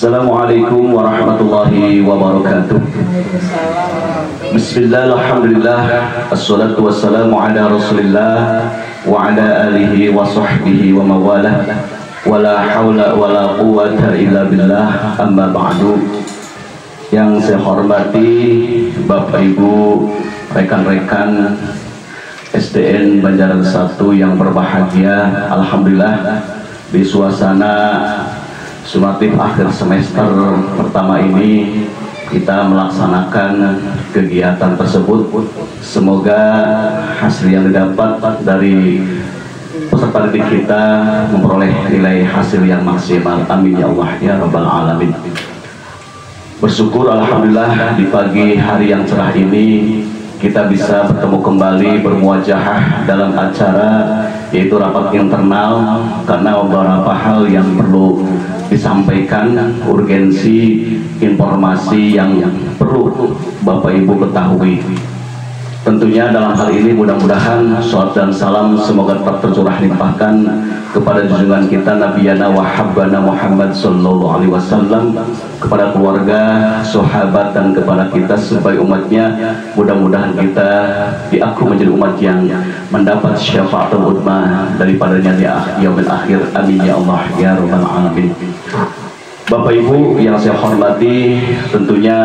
Assalamualaikum warahmatullahi wabarakatuh. Bismillah, alhamdulillah, assalatu wassalamu ala rasulillah wa ala alihi wa sahbihi wa mawalah, wala hawla wala quwata illa billah, amma ba'du. Yang saya hormati Bapak Ibu, rekan-rekan SDN Banjaran 1 yang berbahagia, alhamdulillah di suasana sumatif akhir semester pertama ini kita melaksanakan kegiatan tersebut. Semoga hasil yang didapat dari peserta didik kita memperoleh nilai hasil yang maksimal. Amin ya Allah ya rabbal alamin. Bersyukur alhamdulillah di pagi hari yang cerah ini kita bisa bertemu kembali bermuajahah dalam acara yaitu rapat internal, karena beberapa hal yang perlu disampaikan, urgensi informasi yang perlu Bapak Ibu ketahui. Tentunya dalam hal ini mudah-mudahan sholawat dan salam semoga tetap tercurah limpahkan kepada junjungan kita Nabiyana wa Habbana Muhammad sallallahu alaihi wasallam, kepada keluarga, sahabat, dan kepada kita sebagai umatnya. Mudah-mudahan kita diaku menjadi umat yang mendapat syafaatul uzma daripadanya di yaumil akhir. Amin ya Allah ya rabbal alamin. Bapak Ibu yang saya hormati, tentunya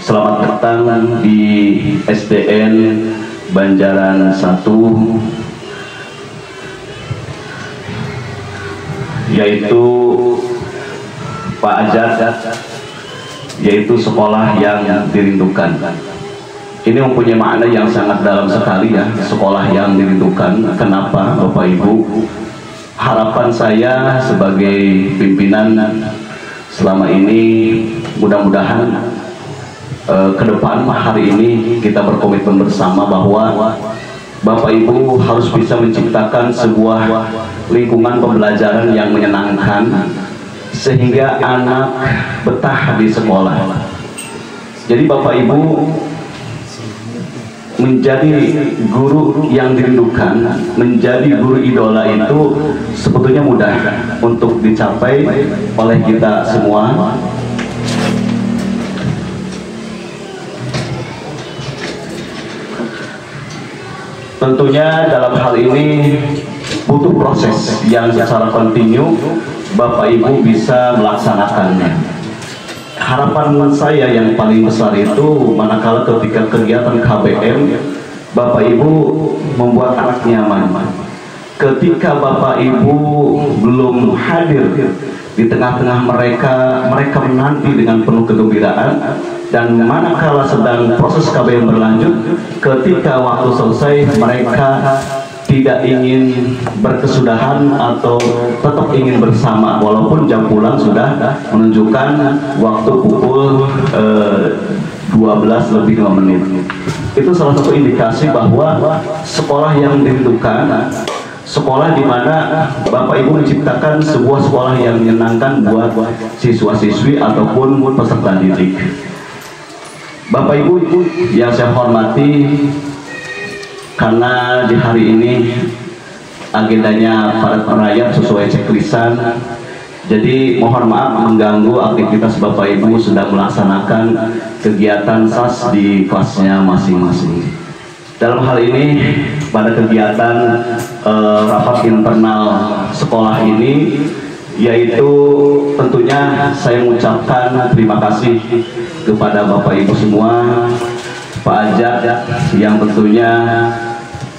selamat datang di SDN Banjaran 1, yaitu Pak Ajat, yaitu sekolah yang dirindukan. Ini mempunyai makna yang sangat dalam sekali ya, sekolah yang dirindukan. Kenapa Bapak Ibu? Harapan saya sebagai pimpinan selama ini, mudah-mudahan ke depan hari ini kita berkomitmen bersama bahwa Bapak Ibu harus bisa menciptakan sebuah lingkungan pembelajaran yang menyenangkan sehingga anak betah di sekolah. Jadi Bapak Ibu menjadi guru yang dirindukan, menjadi guru idola itu sebetulnya mudah untuk dicapai oleh kita semua. Tentunya dalam hal ini butuh proses yang secara kontinu Bapak Ibu bisa melaksanakannya. Harapan saya yang paling besar itu manakala ketika kegiatan KBM Bapak Ibu membuat anak nyaman. Ketika Bapak Ibu belum hadir di tengah-tengah mereka menanti dengan penuh kegembiraan. Dan manakala sedang proses KBM berlanjut, ketika waktu selesai mereka tidak ingin berkesudahan atau tetap ingin bersama walaupun jam pulang sudah menunjukkan waktu pukul 12 lebih 5 menit. Itu salah satu indikasi bahwa sekolah yang dirindukan, sekolah di mana Bapak Ibu menciptakan sebuah sekolah yang menyenangkan buat siswa-siswi ataupun peserta didik. Bapak Ibu yang saya hormati, karena di hari ini agendanya padat merayap sesuai checklistan, jadi mohon maaf mengganggu aktivitas Bapak Ibu sedang melaksanakan kegiatan SAS di kelasnya masing-masing. Dalam hal ini pada kegiatan rapat internal sekolah ini, yaitu tentunya saya mengucapkan terima kasih kepada Bapak Ibu semua, Pak Ajat yang tentunya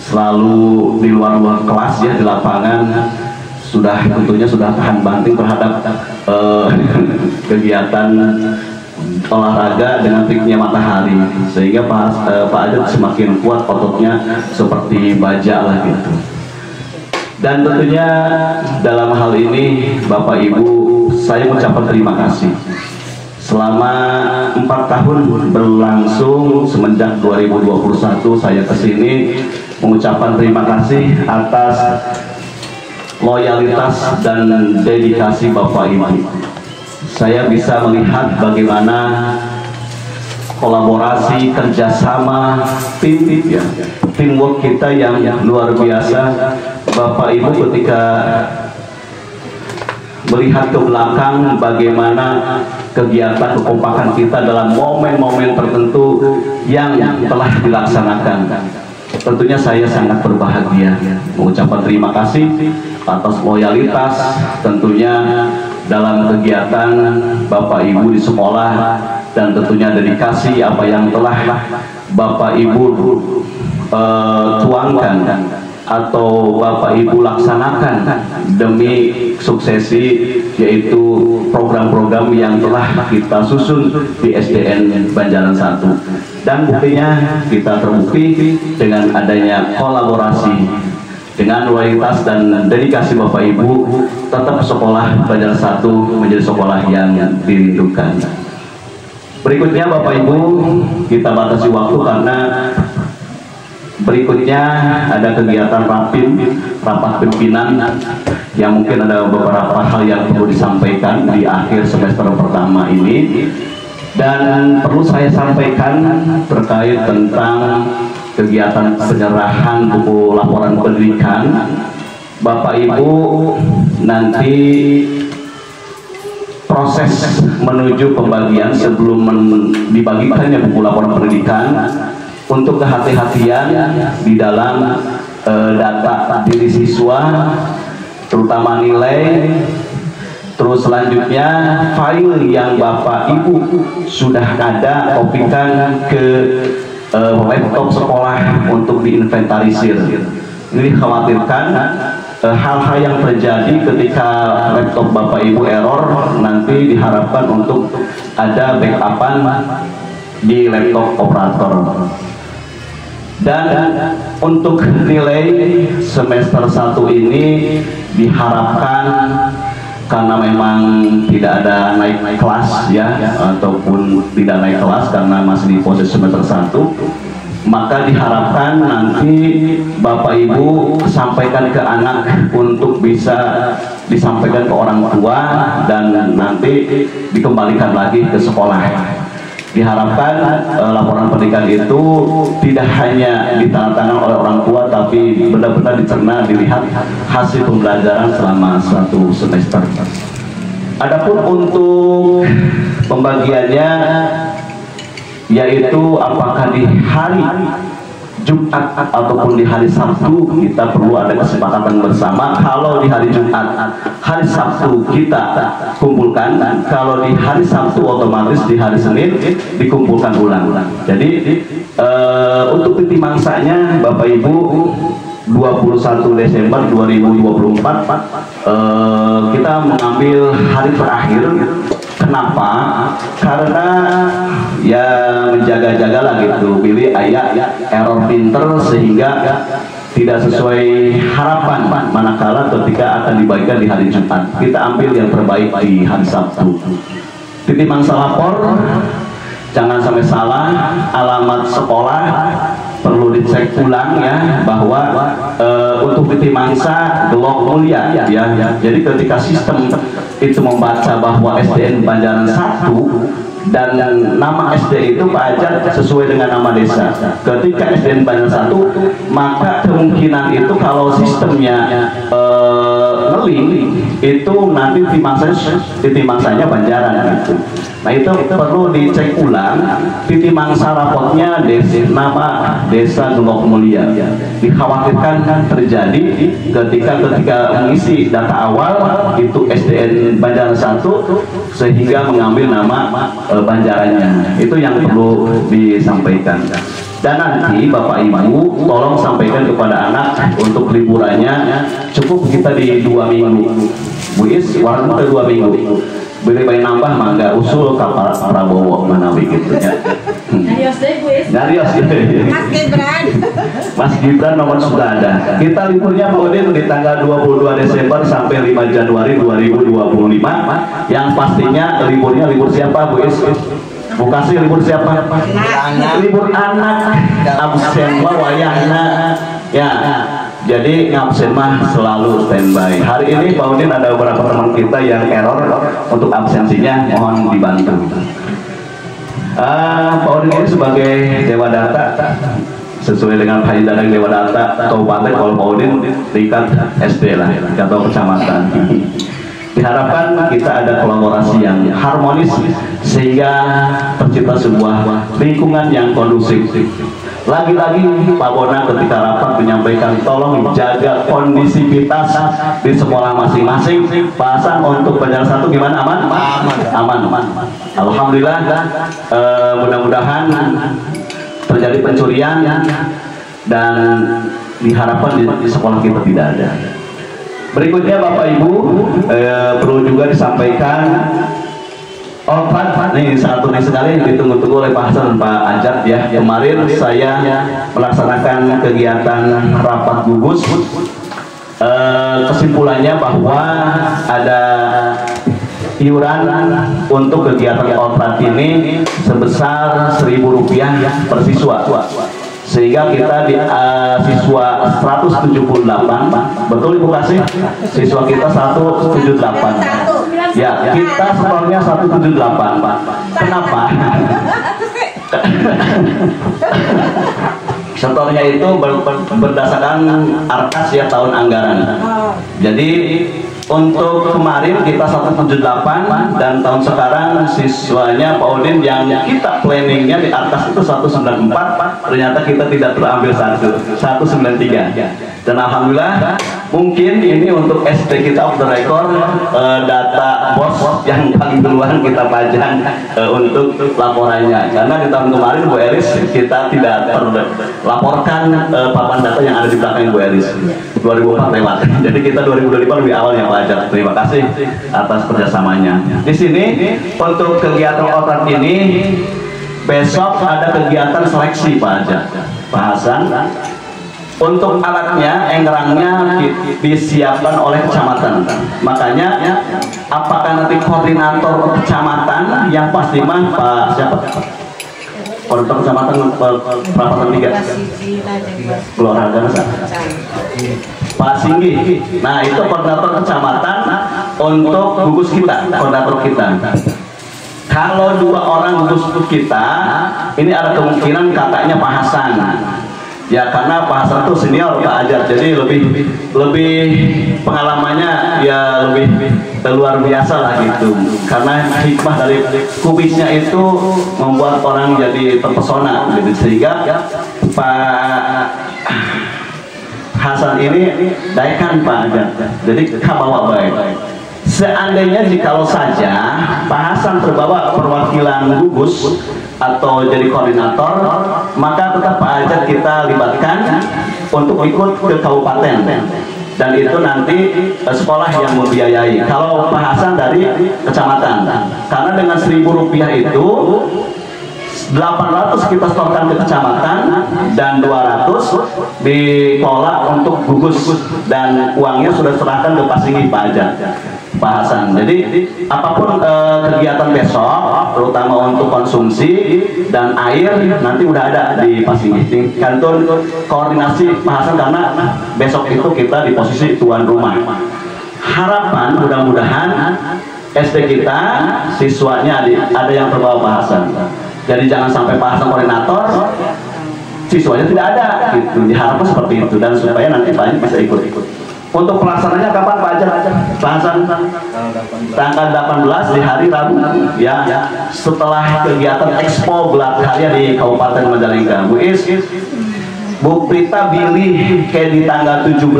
selalu di luar kelas ya, di lapangan tentunya sudah tahan banting terhadap kegiatan olahraga dengan triknya matahari, sehingga Pak Ajat semakin kuat ototnya seperti baja lah gitu. Dan tentunya dalam hal ini Bapak Ibu saya mengucapkan terima kasih. Selama 4 tahun berlangsung semenjak 2021 saya kesini mengucapkan terima kasih atas loyalitas dan dedikasi Bapak Ibu. Saya bisa melihat bagaimana kolaborasi, kerjasama, teamwork kita yang luar biasa. Bapak Ibu ketika melihat ke belakang bagaimana kegiatan kekompakan kita dalam momen-momen tertentu yang telah dilaksanakan. Tentunya saya sangat berbahagia mengucapkan terima kasih atas loyalitas tentunya dalam kegiatan Bapak Ibu di sekolah, dan tentunya dedikasi apa yang telah Bapak Ibu tuangkan atau Bapak Ibu laksanakan demi suksesi, yaitu program-program yang telah kita susun di SDN Banjaran 1. Dan buktinya kita terbukti dengan adanya kolaborasi, dengan loyalitas dan dedikasi Bapak Ibu, tetap sekolah Banjaran 1 menjadi sekolah yang dirindukan. Berikutnya Bapak Ibu, kita batasi waktu karena berikutnya ada kegiatan rapat pimpinan yang mungkin ada beberapa hal yang perlu disampaikan di akhir semester pertama ini, dan perlu saya sampaikan terkait tentang kegiatan penyerahan buku laporan pendidikan. Bapak Ibu, nanti proses menuju pembagian sebelum dibagikannya buku laporan pendidikan, untuk kehati-hatian di dalam data diri siswa, terutama nilai. Terus selanjutnya file yang Bapak Ibu sudah ada, kopikan ke laptop sekolah untuk diinventarisir. Ini dikhawatirkan hal-hal yang terjadi ketika laptop Bapak Ibu error, nanti diharapkan untuk ada backupan di laptop operator. Dan untuk nilai semester 1 ini diharapkan, karena memang tidak ada naik kelas ya, ataupun tidak naik kelas karena masih di proses semester 1, maka diharapkan nanti Bapak Ibu sampaikan ke anak untuk bisa disampaikan ke orang tua dan nanti dikembalikan lagi ke sekolah. Diharapkan laporan pendidikan itu tidak hanya ditandatangan oleh orang tua, tapi benar-benar dicerna, dilihat hasil pembelajaran selama 1 semester. Adapun untuk pembagiannya, yaitu apakah di hari Jumat ataupun di hari Sabtu, kita perlu ada kesepakatan bersama. Kalau di hari Jumat, hari Sabtu kita kumpulkan. Kalau di hari Sabtu, otomatis di hari Senin dikumpulkan ulang. Jadi untuk titik mangsanya Bapak Ibu 21 Desember 2024 kita mengambil hari terakhir. Kenapa? Karena ya menjaga-jaga lah gitu, pilih ayat error printer sehingga tidak sesuai harapan manakala ketika akan dibagikan di hari Jumat. Kita ambil yang terbaik di hari Sabtu. Titik mangsa lapor, jangan sampai salah, alamat sekolah perlu dicek ulang ya, bahwa untuk titik mangsa Gelok Mulia ya. Jadi ketika sistem itu membaca bahwa SDN Banjaran 1 dan nama SD itu Pak Ajat sesuai dengan nama desa. Ketika SDN Banjaran 1, maka kemungkinan itu kalau sistemnya ngeling itu nanti titik mangsanya Banjaran gitu. Nah itu perlu dicek ulang titik mangsa rapotnya nama desa Gelok Mulia. Dikhawatirkan terjadi ketika mengisi data awal itu SDN Banjaran 1 sehingga mengambil nama Banjarannya. Itu yang perlu disampaikan. Dan nanti Bapak Ibu tolong sampaikan kepada anak untuk liburannya cukup kita di 2 minggu. Bu Is, warna ke 2 minggu. Boleh bayi nambah mangga usul kapal Prabowo mana begitu ya. Narios deh Bu Is. Narios deh. Mas Gibran. Mas Gibran nomor sudah ada. Kita liburnya kemudian di tanggal 22 Desember sampai 5 Januari 2025. Yang pastinya liburnya libur siapa Bu Is? Bukasi libur siapa? Libur anak. Absen wayahna. Ya. Jadi ngabsen mah selalu standby. Hari ini Pak Udin ada beberapa teman kita yang error untuk absensinya, mohon dibantu. Pak Udin ini sebagai Dewa Data, sesuai dengan Haji Dadang Dewa Data Kabupaten, kalau Pak Udin tingkat SD lah, atau kecamatan. Diharapkan kita ada kolaborasi yang harmonis sehingga tercipta sebuah lingkungan yang kondusif. Lagi-lagi Pak Bona ketika rapat menyampaikan tolong jaga kondisivitas di sekolah masing-masing. Pak Hasan untuk pelajaran 1 gimana? Aman? Aman. Alhamdulillah. Mudah-mudahan terjadi pencurian dan diharapkan di sekolah kita tidak ada. Berikutnya Bapak Ibu, perlu juga disampaikan nih satu nih sekali ditunggu-tunggu oleh Pak Hasan dan Pak Ajat ya. Kemarin saya melaksanakan kegiatan rapat gugus. Kesimpulannya bahwa ada iuran untuk kegiatan output ini sebesar Rp1.000 per siswa. Sehingga kita di siswa 178, betul Ibu Kasih? Siswa kita 178. Ya, kita skornya 178, Pak. Kenapa? Setornya itu berdasarkan arkas ya tahun anggaran. Jadi untuk kemarin kita 178 dan tahun sekarang siswanya Pak Udin yang kita planningnya di atas itu 194, ternyata kita tidak terambil 193. Dan alhamdulillah mungkin ini untuk SD kita off the record, data bos yang paling duluan kita pajang untuk laporannya, karena di tahun kemarin Bu Eris kita tidak laporkan papan data yang ada di belakang Bu Eris. 2004 lewat, jadi kita 2025 lebih awal yang pajak. Terima kasih atas kerjasamanya. Di sini untuk kegiatan output ini besok ada kegiatan seleksi Pak Ajat, Pak Hasan. Untuk alatnya, engrangnya disiapkan oleh kecamatan. Makanya, apakah nanti koordinator kecamatan yang pasti mah Pak siapa? Koordinator kecamatan Perapatan 3. Kelurahan Pak Singgi. Nah, itu koordinator kecamatan untuk gugus kita, koordinator kita. Kalau 2 orang gugus kita, ini ada kemungkinan kakaknya Pak Hasan. Ya karena Pak Hasan itu senior Pak Ajat, jadi lebih pengalamannya ya lebih luar biasa lah gitu. Karena hikmah dari kubisnya itu membuat orang jadi terpesona gitu, sehingga Pak Hasan ini daikan Pak Ajat, jadi kabawa baik. Seandainya jikalau saja Pak Hasan terbawa perwakilan gugus atau jadi koordinator, maka tetap Pak Ajat kita libatkan untuk ikut ke kabupaten, dan itu nanti sekolah yang membiayai. Kalau Pak Hasan dari kecamatan, karena dengan Rp1.000 itu 800 kita setorkan ke kecamatan dan 200 dikelola untuk gugus, dan uangnya sudah serahkan ke Pak Singgi Pak Ajat, Pak Hasan. Jadi apapun kegiatan besok, terutama untuk konsumsi dan air, nanti udah ada di Pak Singgi. Kantor koordinasi Pak Hasan, karena besok itu kita di posisi tuan rumah. Harapan mudah-mudahan SD kita siswanya ada yang terbawa Pak Hasan. Jadi jangan sampai Pak Hasan koordinator, siswanya tidak ada gitu. Diharapkan seperti itu, dan supaya nanti banyak bisa ikut-ikut. Untuk pelaksananya kapan Pak Ajat? Pak Hasan? Tanggal 18 di hari Rabu ya, setelah kegiatan Expo Gelar Karya di Kabupaten Majalengka. Bu Is, Bu Prita Billy kayak di tanggal 17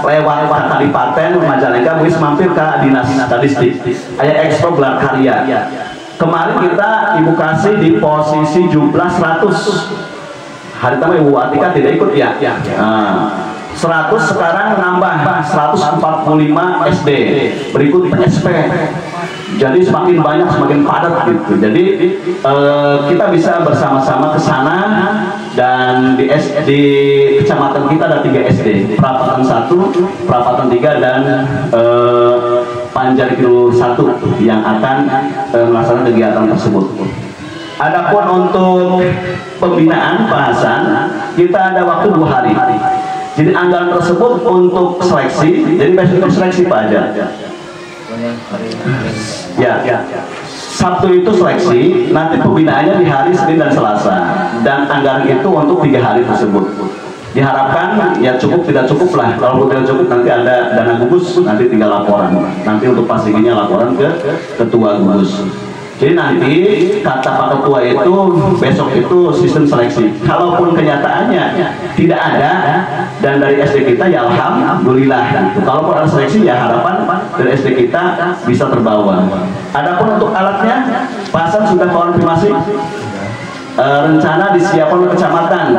lewat Kadipaten Majalengka, Bu Is mampir ke Dinas Statistik. Ada Expo Gelar Karya. Kemarin kita Ibu kasih di posisi jumlah 100. Hari pertama Ibu Atika tidak ikut ya. 100 sekarang nambah 145 SD. Berikut SP. Jadi semakin banyak, semakin padat gitu. Jadi kita bisa bersama-sama ke sana, dan di kecamatan kita ada 3 SD, Perapatan 1, Perapatan 3, dan Panjar Kilo 1 yang akan melaksanakan kegiatan tersebut. Adapun untuk pembinaan Pak Hasan, kita ada waktu 2 hari. Jadi anggaran tersebut untuk seleksi, jadi besok itu seleksi Pak Ajat. Ya, Sabtu itu seleksi, nanti pembinaannya di hari Senin dan Selasa, dan anggaran itu untuk 3 hari tersebut. diharapkan ya cukup tidak cukup lah. Kalau tidak cukup nanti ada dana gugus, nanti tinggal laporan. Nanti untuk pastinya laporan ke ketua gugus. Jadi nanti kata Pak Ketua itu besok itu sistem seleksi. Kalaupun kenyataannya tidak ada dan dari SD kita ya alhamdulillah. Kalaupun ada seleksi ya harapan dari SD kita bisa terbawa. Adapun untuk alatnya, Pak Hasan sudah konfirmasi. Rencana disiapkan oleh kecamatan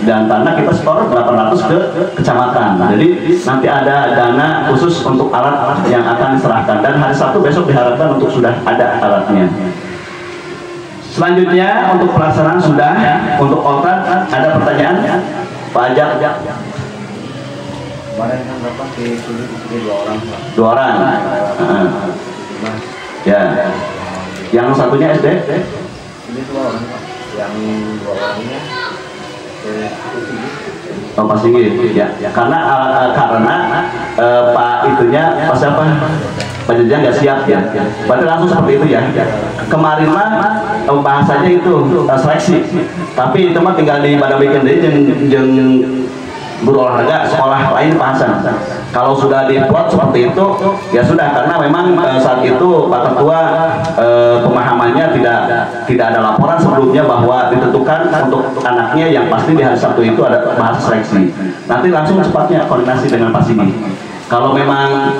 dan tanah kita setor 800 ke kecamatan. Jadi nanti ada dana khusus untuk alat yang akan diserahkan dan hari Sabtu besok diharapkan untuk sudah ada alatnya. Selanjutnya untuk pelaksanaan sudah, untuk outlet ada pertanyaan Pak Ajak? Kemarin kan berapa di 2 orang Pak? 2 orang. Ya. Yang satunya SD? Ini 2 orang Pak. Yang 2 orangnya Oh Pak Sigit, ya. Karena Pak itunya Pak siapa? Pak Jejang nggak siap ya. Berarti langsung seperti itu ya. Kemarin mah bahasanya itu seleksi. Tapi itu mah tinggal di pada bikin deh jeng guru olahraga sekolah lain Pak Hasan. Kalau sudah dibuat seperti itu ya sudah, karena memang saat itu Pak Ketua pemahamannya tidak ada laporan sebelumnya bahwa ditentukan untuk anaknya yang pasti di hari Sabtu itu ada bahasa seleksi. Nanti langsung cepatnya koordinasi dengan Pak Sigi. Kalau memang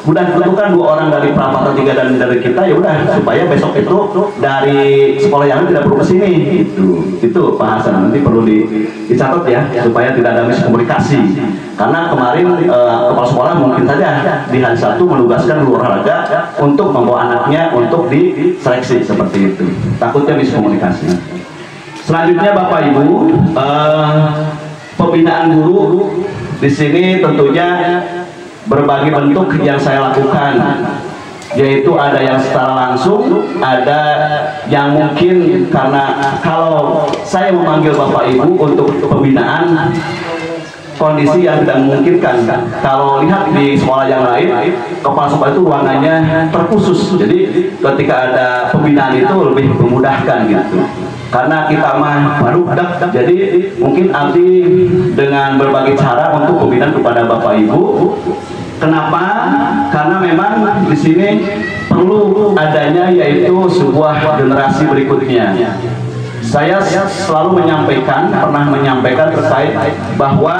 udah ditentukan 2 orang dari Prapata 3 dan dari kita ya udah, supaya besok itu dari sekolah yang lain tidak perlu kesini. Itu Pak Hasan nanti perlu dicatat ya, supaya tidak ada miskomunikasi. Karena kemarin kepala sekolah mungkin saja di hari Sabtu menugaskan guru olahraga untuk membawa anaknya untuk diseleksi seperti itu. Takutnya miskomunikasi. Selanjutnya Bapak Ibu, pembinaan guru di sini tentunya berbagai bentuk yang saya lakukan, yaitu ada yang secara langsung, ada yang mungkin karena kalau saya memanggil Bapak Ibu untuk pembinaan kondisi yang tidak memungkinkan. Kalau lihat di sekolah yang lain, kepala sekolah itu ruangannya terkhusus, jadi ketika ada pembinaan itu lebih memudahkan gitu. Karena kita mah baru jadi mungkin Abdi dengan berbagai cara untuk pembinaan kepada Bapak Ibu. Kenapa? Karena memang di sini perlu adanya yaitu sebuah generasi berikutnya. Saya selalu pernah menyampaikan terkait bahwa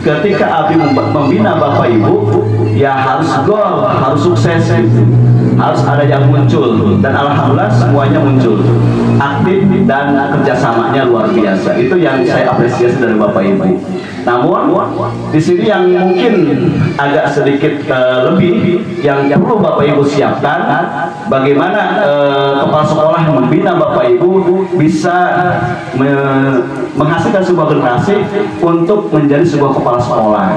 ketika Abdi membina Bapak Ibu, ya harus goal, harus sukses gitu. Harus ada yang muncul, dan alhamdulillah semuanya muncul, aktif dan kerjasamanya luar biasa. Itu yang saya apresiasi dari Bapak Ibu. Namun di sini yang mungkin agak sedikit lebih yang perlu Bapak Ibu siapkan, bagaimana kepala sekolah membina Bapak Ibu bisa menghasilkan sebuah generasi untuk menjadi sebuah kepala sekolah.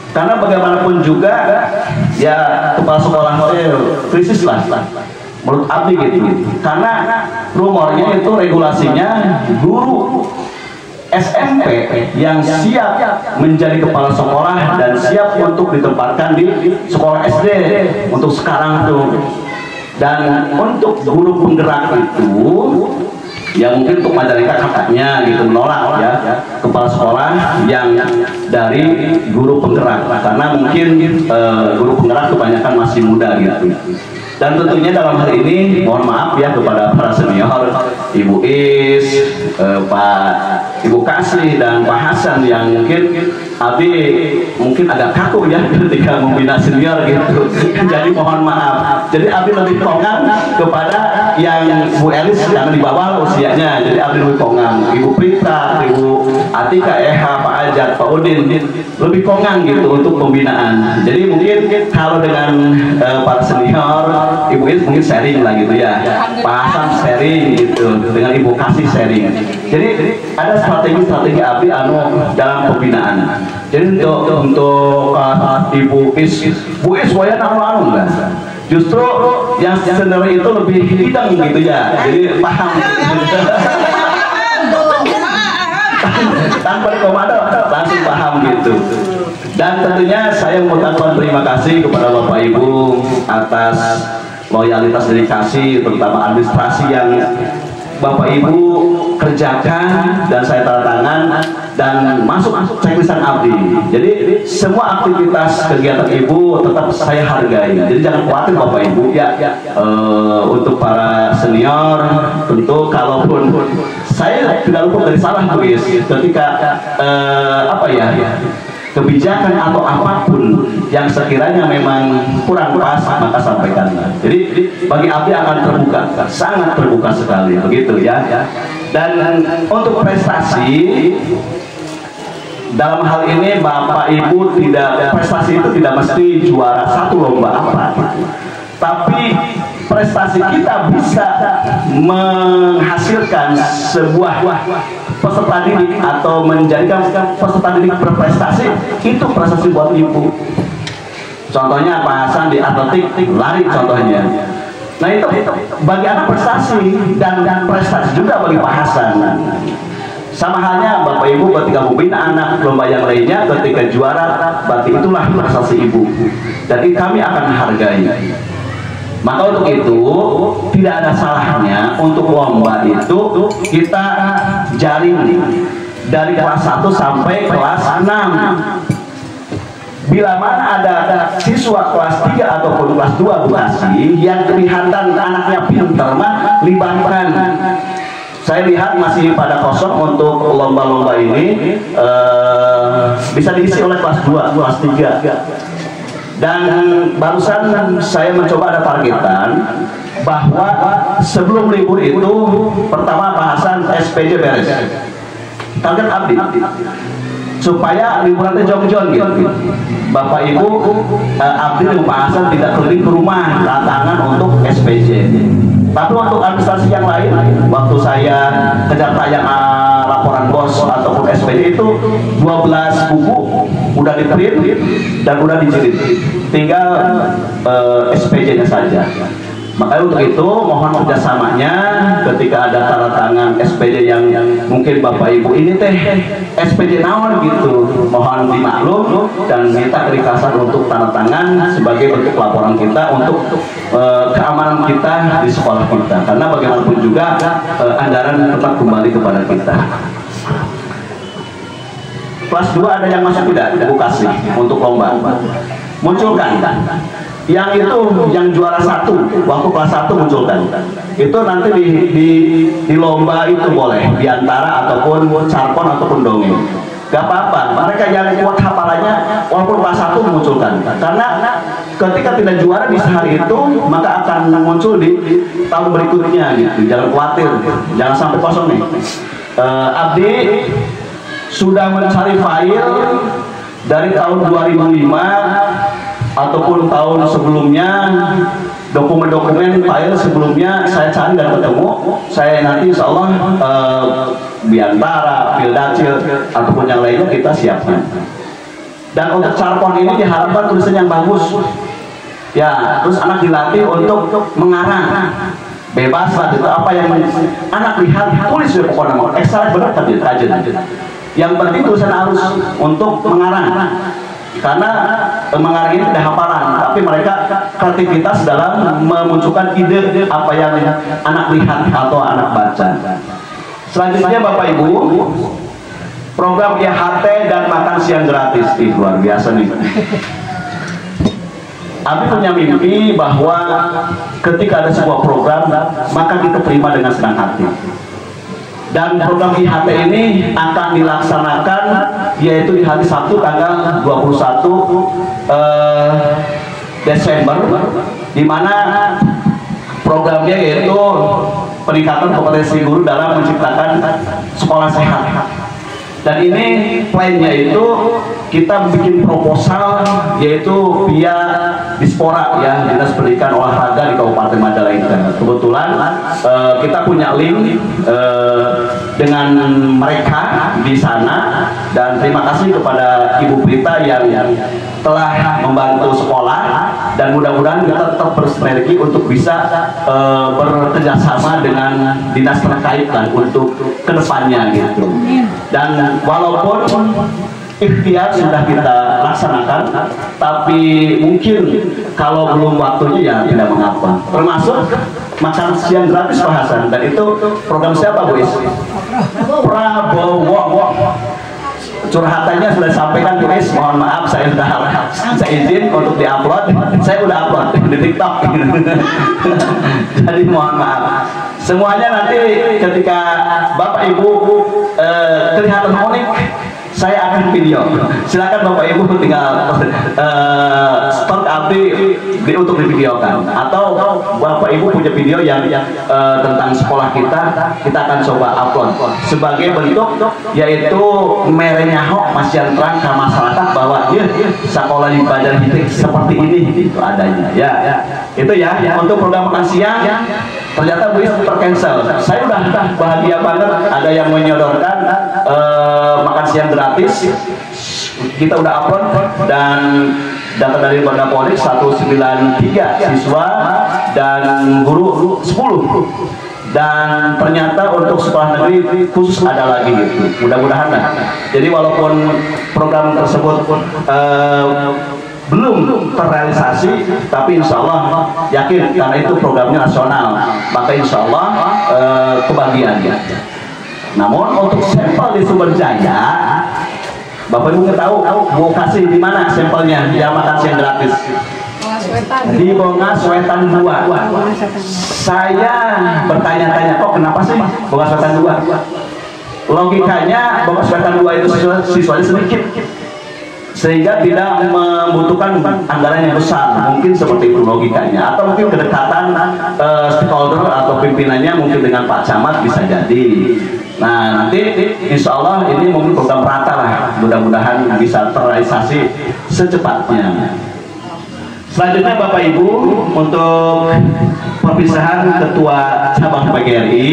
Karena bagaimanapun juga ya kepala sekolah krisis lah menurut Abdi gitu. Karena rumornya itu regulasinya guru SMP yang siap menjadi kepala sekolah dan siap untuk ditempatkan di sekolah SD untuk sekarang tuh. Dan untuk guru penggerak itu ya mungkin untuk Majalengka kakaknya gitu menolak ya kepala sekolah yang dari guru penggerak, karena mungkin guru penggerak kebanyakan masih muda gitu. Dan tentunya dalam hal ini mohon maaf ya kepada para senior, Ibu Is, Ibu Kasih dan Pak Hasan yang mungkin mungkin agak kaku ya ketika membina senior gitu. Jadi mohon maaf. Jadi Abi lebih kongang kepada yang Bu Elis karena di bawah usianya. Jadi Abi lebih kongang. Ibu Prita, Ibu Atika, Pak Ajat, Pak Udin lebih kongang gitu untuk pembinaan. Jadi mungkin kalau dengan para senior, Ibu Is mungkin sharing lah gitu ya. Pak Hasan sharing gitu dengan Ibu Kasih sharing. Jadi ada strategi Abi dalam pembinaan. Jadi untuk Ibu Is, Bu Is waya anu enggak. Justru yang senior itu lebih hidang gitu ya. Jadi paham. Tanpa komando langsung paham gitu. Dan tentunya saya mengucapkan terima kasih kepada Bapak Ibu atas loyalitas dedikasi, terutama administrasi yang Bapak Ibu kerjakan dan saya tanda tangan dan masuk checklist abdi. Jadi semua aktivitas kegiatan Ibu tetap saya hargai. Jadi jangan khawatir Bapak Ibu ya. Untuk para senior tentu kalaupun saya tidak luput dari salah tulis ketika kebijakan atau apapun yang sekiranya memang kurang pas maka sampaikan. Jadi bagi abdi akan terbuka, sangat terbuka sekali begitu ya. Dan untuk prestasi dalam hal ini Bapak Ibu prestasi itu tidak mesti juara satu lomba apa, tapi prestasi kita bisa menghasilkan sebuah peserta didik atau menjadikan peserta didik berprestasi, itu prestasi buat Ibu. Contohnya Pak Hasan di atletik lari contohnya. Nah itu bagi anak prestasi dan prestasi juga bagi Pak Hasan. Sama halnya Bapak Ibu ketika membina anak lomba yang lainnya, ketika juara berarti itulah prestasi Ibu dan kami akan hargai. Maka untuk itu tidak ada salahnya untuk lomba itu kita jaring dari kelas 1 sampai kelas 6. Bila mana ada siswa kelas 3 ataupun kelas 2 Bekasi yang kelihatan anaknya pintar mah libatkan. Saya lihat masih pada kosong untuk lomba-lomba ini, bisa diisi oleh kelas 2, kelas 3. Dan barusan saya mencoba ada targetan bahwa sebelum libur itu pertama Pak Hasan SPJ beres. Target abdi supaya liburan itu jong-jong gitu. Bapak Ibu abdi dan Pak Hasan tidak keliling ke rumah tantangan untuk SPJ. Tapi untuk administrasi yang lain, waktu saya kejar tayang laporan bos ataupun SPJ itu 12 buku udah di-print dan udah dijilid, tinggal SPJ-nya saja. Makanya untuk itu mohon kerjasamanya ketika ada tanda tangan SPJ yang mungkin Bapak Ibu ini teh SPJ naon gitu, mohon dimaklum dan minta keikhlasan untuk tanda tangan sebagai bentuk laporan kita untuk keamanan kita di sekolah kita, karena bagaimanapun juga anggaran tetap kembali kepada kita. Kelas 2 ada yang masuk tidak? Ibu kasih untuk lomba. Munculkan. Yang itu yang juara 1 waktu kelas 1 munculkan. Itu nanti di lomba itu boleh diantara ataupun carpon ataupun dongeng. Gak apa-apa, mereka yang kuat hafalannya walaupun kelas 1 munculkan. Karena ketika tidak juara di sehari itu maka akan muncul di tahun berikutnya gitu. Jangan khawatir, jangan sampai kosong nih. Abdi sudah mencari file dari tahun 2005 ataupun tahun sebelumnya, dokumen-dokumen file sebelumnya saya cari dan ketemu. Saya nanti insya Allah biantara, Pildacil ataupun yang lainnya kita siapkan. Dan untuk carpon ini diharapkan tulisan yang bagus ya, terus anak dilatih untuk mengarang bebas lah itu apa yang anak lihat tulis ya, pokoknya ekstra benar tadi rajin. Yang penting tulisan harus untuk mengarang, karena mengarang ini tidak hafalan, tapi mereka kreativitas dalam memunculkan ide apa yang anak lihat atau anak baca. Selanjutnya Bapak Ibu, program IHT dan makan siang gratis. Luar biasa nih. Abi punya mimpi bahwa ketika ada sebuah program maka kita terima dengan senang hati. Dan program IHT ini akan dilaksanakan yaitu di hari Sabtu tanggal 21 Desember, di mana programnya yaitu peningkatan kompetensi guru dalam menciptakan sekolah sehat. Dan ini plannya itu kita bikin proposal yaitu via Dispora ya, Dinas Pendidikan Olahraga di Kabupaten Majalengka. Kebetulan kita punya link dengan mereka di sana, dan terima kasih kepada Ibu Prita yang telah membantu sekolah, dan mudah-mudahan kita tetap bersinergi untuk bisa bekerja sama dengan dinas terkait kan untuk kedepannya gitu. Dan walaupun ikhtiar sudah kita laksanakan, tapi mungkin kalau belum waktunya ya tidak mengapa. Termasuk makan siang gratis Pak Hasan, dan itu program siapa Bu Is? Prabowo. Curhatannya sudah disampaikan Bu Is, mohon maaf saya izin untuk diupload, saya udah upload di TikTok. Jadi mohon maaf. Semuanya nanti ketika Bapak Ibu kelihatan unik, saya akan video. Silakan Bapak Ibu tinggal stok abdi untuk divideokan, atau Bapak Ibu punya video yang tentang sekolah kita akan coba upload sebagai bentuk, yaitu merenyaho masih terang ke masyarakat bahwa sekolah di Badan Hitik seperti ini itu adanya ya. Itu ya untuk program makan siang. Ternyata Bu Is tercancel. Saya udah bahagia banget ada yang menyodorkan makan siang gratis. Kita udah upload, dan data dari Banda Polri 193 siswa dan guru 10. Dan ternyata untuk sekolah negeri khusus ada lagi gitu. Mudah-mudahan lah. Jadi walaupun program tersebut belum terrealisasi, tapi insya Allah yakin karena itu programnya nasional, maka insya Allah kebagian. Namun untuk sampel di Sumberjaya, Bapak Ibu tahu mau kasih di mana sampelnya yang makan siang gratis? Di Bongas Wetan 2. Saya bertanya-tanya, kok kenapa sih Bongas Wetan 2? Logikanya Bongas Wetan 2 itu siswanya sedikit, sehingga tidak membutuhkan anggaran yang besar, mungkin seperti itu logikanya, atau mungkin kedekatan stakeholder atau pimpinannya mungkin dengan Pak Camat bisa jadi. Nah nanti insya Allah ini mungkin program rata lah, mudah-mudahan bisa terrealisasi secepatnya. Selanjutnya Bapak Ibu, untuk perpisahan Ketua Cabang PGRI,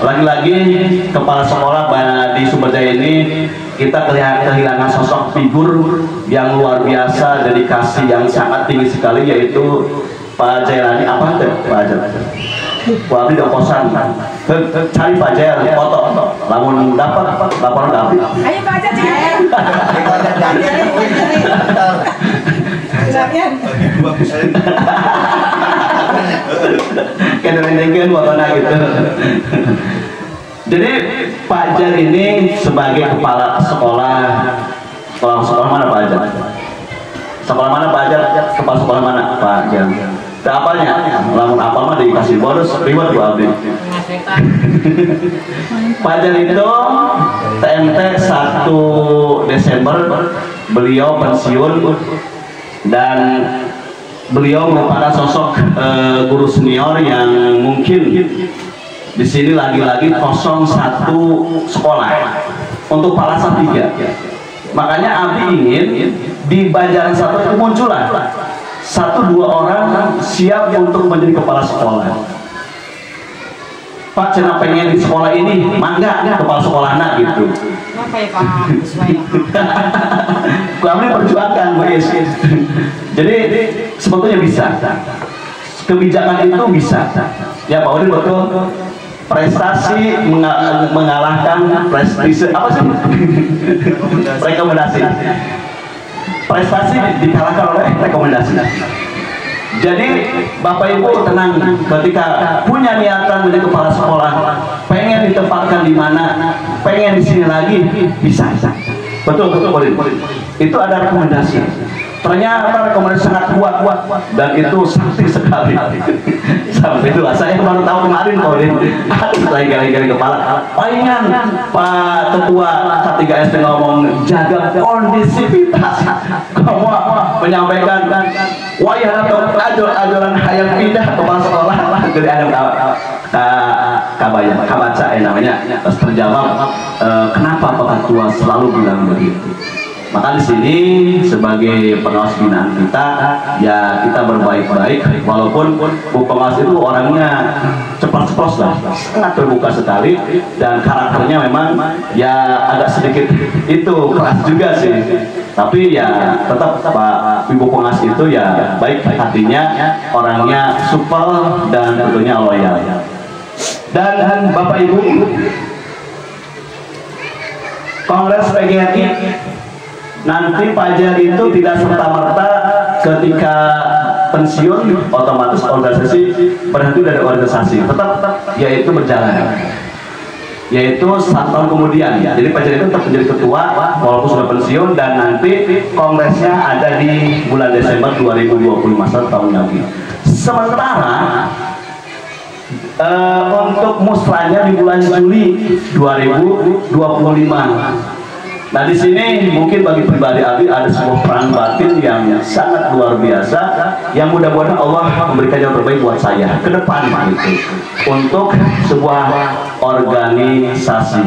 lagi-lagi kepala sekolah di Sumberjaya ini kita kehilangan sosok figur yang luar biasa, dedikasi yang sangat tinggi sekali, yaitu Pak Jailani. Apa itu Pak Jailani? Wah, ini udah kosan. Cari Pak Jailani, foto. Lamun dapat laporan David. Ayo Pak Aja Kadang-kadang fotonya gitu. Jadi Pak Jar ini sebagai kepala sekolah mana Pak Jar? Sekolah mana Pak Jar? Kepala sekolah mana Pak Jar? Apalnya? Lamun apal mah dikasih bonus reward Bu Abdi. Pak Jar itu TMT 1 Desember beliau pensiun, dan beliau merupakan sosok guru senior yang mungkin di sini lagi-lagi 01 sekolah untuk Palasan 3. Makanya Abdi ingin di Banjaran 1 itu muncullah 1-2 orang siap untuk menjadi kepala sekolah. Pak Cina pengen di sekolah ini, mangga kepala sekolah anak gitu. Apa ya Pak? Kami perjuangkan Bu Is. Jadi sebetulnya bisa. Kebijakan itu bisa. Ya Pak Udin betul. Prestasi mengalahkan prestise, apa sih? Rekomendasi. Prestasi dikalahkan oleh rekomendasi. Jadi Bapak Ibu tenang, ketika punya niatan menjadi kepala sekolah, pengen ditempatkan di mana, pengen di sini lagi, bisa. Betul. Itu ada rekomendasi. Ternyata rekomendasi sangat kuat dan itu sakti sekali. Sampai itulah saya baru tahu kemarin lagi kepala. Palingan Pak Ketua K3S ngomong jaga kondisivitas. Kamu menyampaikan wayah atau ajaran hayang pindah kepala sekolah dari ada kabaca namanya. Terus terjawab kenapa Pak Ketua selalu bilang begitu. Maka di sini sebagai pengawas binaan kita, ya kita berbaik-baik, walaupun Bu Pengawas itu orangnya ceplos-ceplos lah, sangat terbuka sekali, dan karakternya memang ya agak sedikit itu keras juga sih. Tapi ya tetap Pak Ibu Pengawas itu ya baik hatinya, orangnya supel dan tentunya loyal. Dan Bapak Ibu, Kongres PGRI nanti pajak itu tidak serta-merta ketika pensiun otomatis organisasi berhenti dari organisasi, tetap yaitu berjalan, yaitu 1 tahun kemudian. Jadi pajak itu tetap menjadi ketua walaupun sudah pensiun, dan nanti kongresnya ada di bulan Desember 2025, 1 tahun lagi. Sementara untuk musrahnya di bulan Juli 2025. Nah di sini mungkin bagi pribadi Abi ada sebuah peran batin yang sangat luar biasa, yang mudah-mudahan Allah memberikan yang terbaik buat saya ke depan gitu, untuk sebuah organisasi.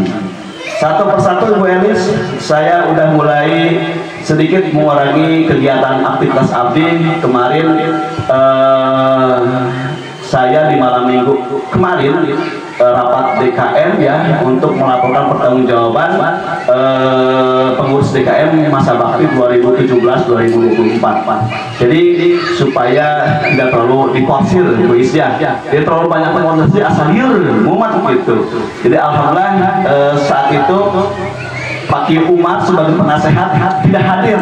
Satu persatu Ibu Elis, saya udah mulai sedikit mengurangi kegiatan aktivitas Abdi. Kemarin saya di malam minggu kemarin rapat DKM ya, untuk melaporkan pertanggungjawaban pengurus DKM masa bakti 2017-2024. Jadi supaya tidak terlalu diporsir Bu Is ya, jadi terlalu banyak pengurus asal mumat gitu. Jadi alhamdulillah saat itu Pak Ki Umar sebagai penasehat tidak hadir,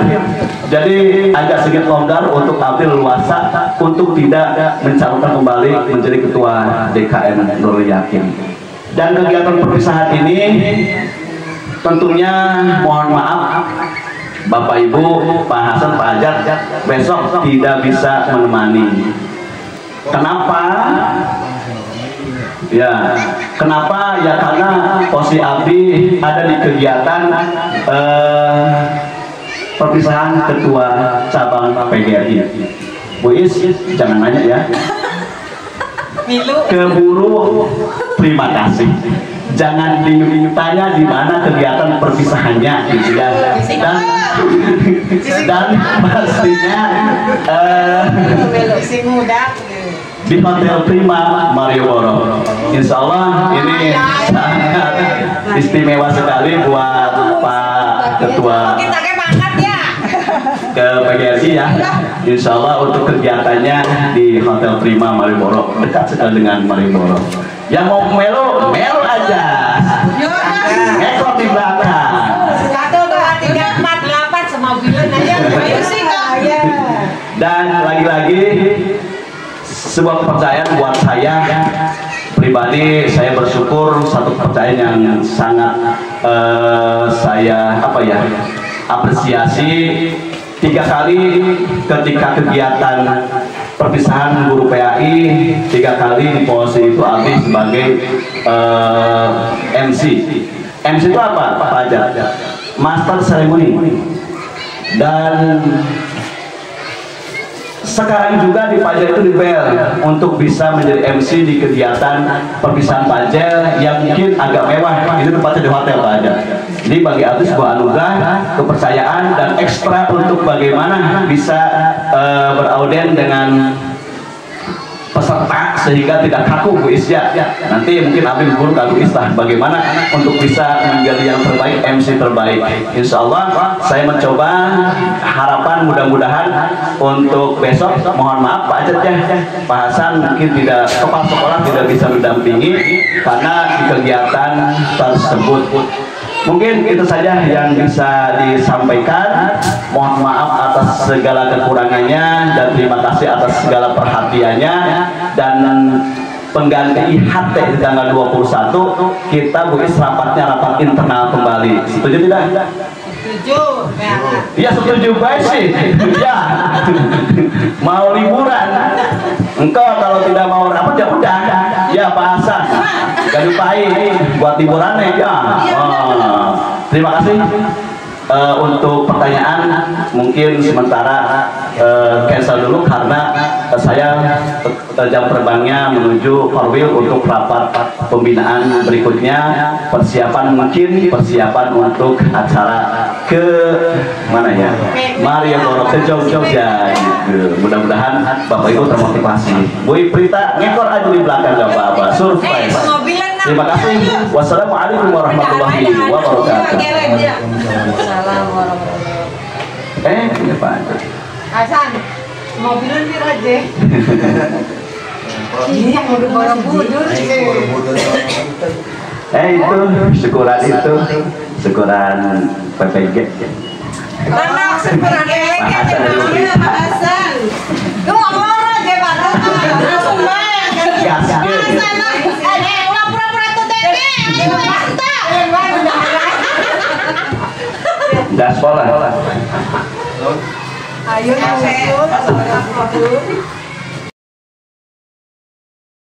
jadi agak sedikit longgar untuk ambil luasa untuk tidak mencalonkan kembali menjadi ketua DKM Nurul Yakin. Dan kegiatan perpisahan ini tentunya mohon maaf Bapak Ibu, Pak Hasan, Pak Ajat besok tidak bisa menemani. Kenapa? Ya, kenapa? Ya karena posisi Abdi ada di kegiatan perpisahan ketua cabang PGRI. Bu Is, jangan nanya ya. Keburu terima kasih. Jangan ditanya di mana kegiatan perpisahannya, gitu ya. Dan pastinya di Hotel Prima Malioboro. Insya Allah ini sangat istimewa sekali buat Pak Ketua ke PGRI ya. Insya Allah untuk kegiatannya di Hotel Prima Malioboro, dekat sekali dengan Malioboro. Yang mau melo aja, ekor di belakang. 1, 2, 3, 4, 8 semobilan aja. Ayo sih Kak. Dan lagi-lagi sebuah kepercayaan buat saya pribadi. Saya bersyukur, satu kepercayaan yang sangat saya apresiasi. 3 kali ketika kegiatan perpisahan guru PAI, 3 kali di posisi itu Abi sebagai MC. MC itu apa Pak Ajat? Master Ceremony. Dan sekarang juga di Pajel itu dibel untuk bisa menjadi MC di kegiatan perpisahan Pajel yang mungkin agak mewah. Ini tempatnya di hotel Pak Ajat. Jadi bagi aku sebuah anugerah, kepercayaan, dan ekstra untuk bagaimana bisa berauden dengan peserta sehingga tidak kaku Bu Is ya. Nanti mungkin Abi guru kaku Islah bagaimana untuk bisa menjadi yang terbaik, MC terbaik. Insya Allah saya mencoba, harapan mudah-mudahan untuk besok, mohon maaf Pak Ajat ya, Pak Hasan mungkin tidak, kepala sekolah tidak bisa mendampingi karena di kegiatan tersebut. Mungkin itu saja yang bisa disampaikan. Mohon maaf atas segala kekurangannya dan terima kasih atas segala perhatiannya. Dan pengganti IHT di tanggal 21 kita Bu Is rapatnya rapat internal kembali. Setuju tidak? Setuju. Iya setuju baik sih. Ya. Mau liburan. Engkau kalau tidak mau rapat ya udah. Ya Pak Hasan. Gak lupain buat liburannya ya. Terima kasih. Untuk pertanyaan mungkin sementara cancel dulu karena saya jam terbangnya menuju Korwil untuk rapat pembinaan berikutnya, persiapan untuk acara ke mana ya, Malioboro ke Jogja gitu. Mudah-mudahan Bapak Ibu termotivasi. Bu Prita ngekor aja di belakang gak apa-apa, surprise. Terima kasih. Wassalamualaikum warahmatullahi wabarakatuh. Ya Pak Hasan, mobilan di Raja. Ini mobil Borobudur. Itu syukuran PPG. Anak sempurna elek aja namanya Pak Hasan. Lu ngomong aja Pak. Langsung main. Pura-pura tuh tadi. Ayo basta. Dah sekolah. Ayo,